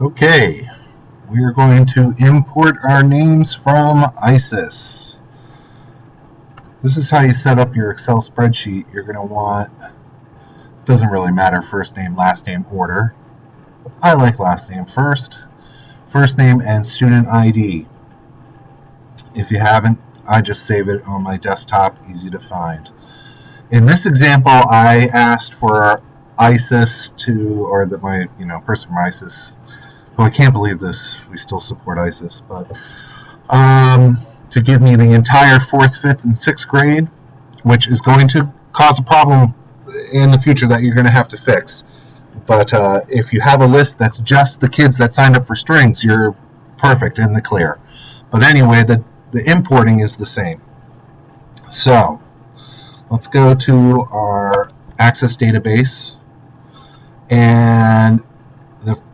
Okay, we are going to import our names from ISIS. This is how you set up your Excel spreadsheet. You're going to want, doesn't really matter, first name, last name order. I like last name first. First name and student ID. If you haven't, I just save it on my desktop, easy to find. In this example, I asked for ISIS to, or that my person from ISIS, who I can't believe this, we still support ISIS, but to give me the entire 4th, 5th, and 6th grade, which is going to cause a problem in the future that you're going to have to fix. But if you have a list that's just the kids that signed up for strings, you're perfect, in the clear. But anyway, the importing is the same. So let's go to our Access database, and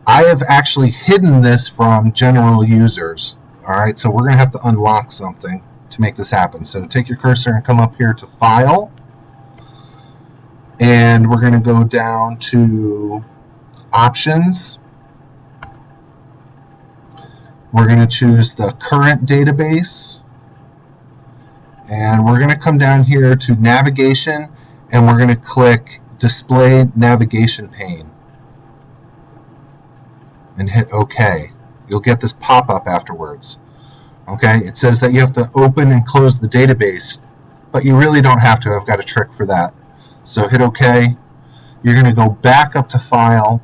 I have actually hidden this from general users. Alright, so we're going to have to unlock something to make this happen. So take your cursor and come up here to File, and we're going to go down to Options. We're going to choose the current database, and we're going to come down here to Navigation, and we're going to click Display Navigation Pane and hit OK. You'll get this pop-up afterwards. Okay, it says that you have to open and close the database, but you really don't have to. I've got a trick for that. So hit OK. You're going to go back up to File,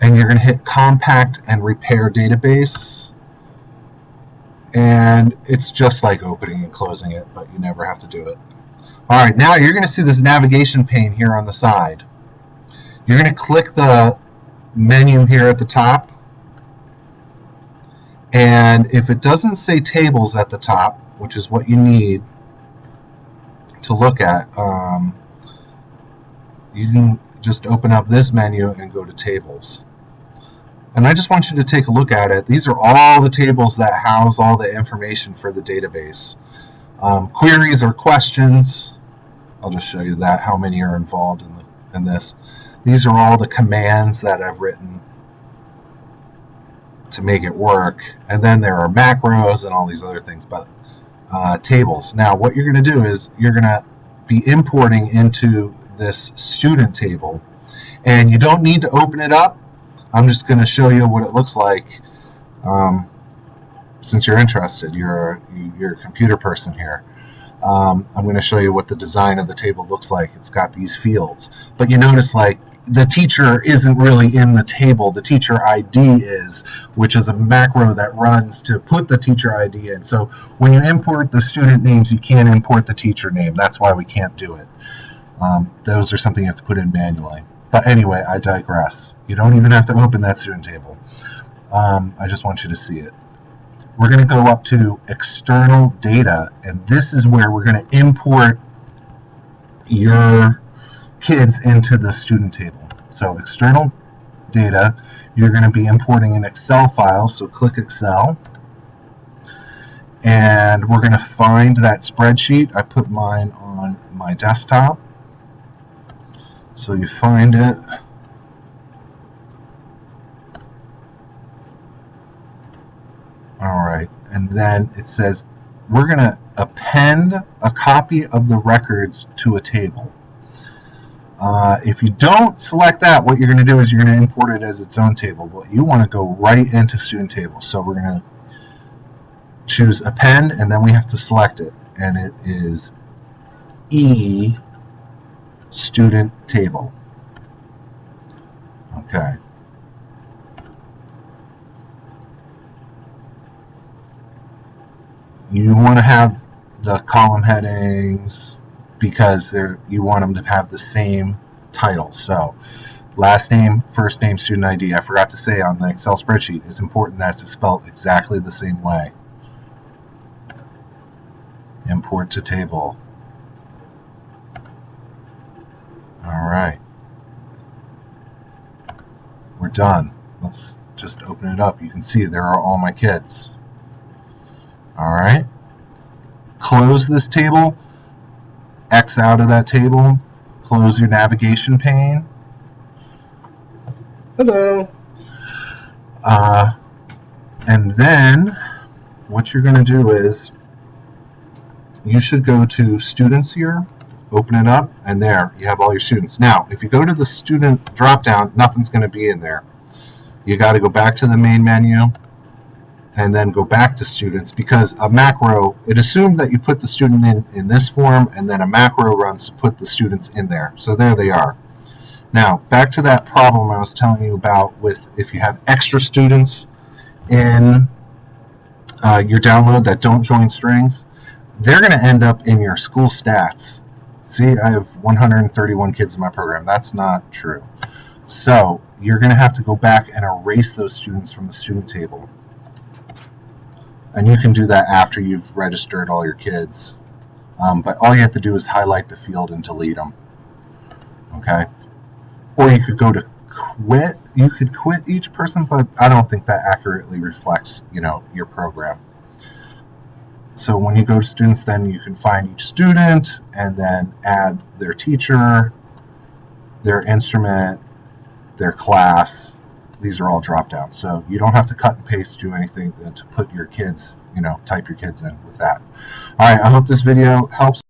and you're going to hit Compact and Repair Database. And it's just like opening and closing it, but you never have to do it. Alright, now you're going to see this navigation pane here on the side. You're going to click the menu here at the top, and if it doesn't say Tables at the top, which is what you need to look at, you can just open up this menu and go to Tables. And I just want you to take a look at it. These are all the tables that house all the information for the database. Queries or questions, I'll just show you that, how many are involved in this. These are all the commands that I've written to make it work. And then there are macros and all these other things, but tables. Now what you're going to do is you're going to be importing into this student table, and you don't need to open it up. I'm just going to show you what it looks like since you're interested. You're a computer person here. I'm going to show you what the design of the table looks like. It's got these fields, but you notice like the teacher isn't really in the table. The teacher ID is, which is a macro that runs to put the teacher ID in. So when you import the student names, you can't import the teacher name. That's why we can't do it. Those are something you have to put in manually. But anyway, I digress. You don't even have to open that student table. I just want you to see it. We're going to go up to External Data, and this is where we're going to import your kids into the student table. So External Data, you're going to be importing an Excel file, so click Excel. And we're going to find that spreadsheet. I put mine on my desktop. So you find it. Alright, and then it says we're going to append a copy of the records to a table. If you don't select that, what you're going to do is you're going to import it as its own table. But you want to go right into student table. So we're going to choose append, and then we have to select it. And it is E student table. Okay. You want to have the column headings because you want them to have the same title. So last name, first name, student ID. I forgot to say on the Excel spreadsheet, it's important that it's spelled exactly the same way. Import to table. Alright. We're done. Let's just open it up. You can see there are all my kids. Alright. Close this table. X out of that table. Close your navigation pane. Hello. And then what you're going to do is you should go to students here, open it up, and there you have all your students. Now, if you go to the student drop down, nothing's going to be in there. You got to go back to the main menu and then go back to students, because a macro, it assumed that you put the student in this form, and then a macro runs to put the students in there. So there they are. Now, back to that problem I was telling you about with if you have extra students in your download that don't join strings, they're going to end up in your school stats. See, I have 131 kids in my program. That's not true. So you're going to have to go back and erase those students from the student table. And you can do that after you've registered all your kids. But all you have to do is highlight the field and delete them. Okay? Or you could go to quit. You could quit each person, but I don't think that accurately reflects, your program. So when you go to students, then you can find each student and then add their teacher, their instrument, their class. These are all drop downs. So you don't have to cut and paste, do anything to put your kids, type your kids in with that. All right, I hope this video helps.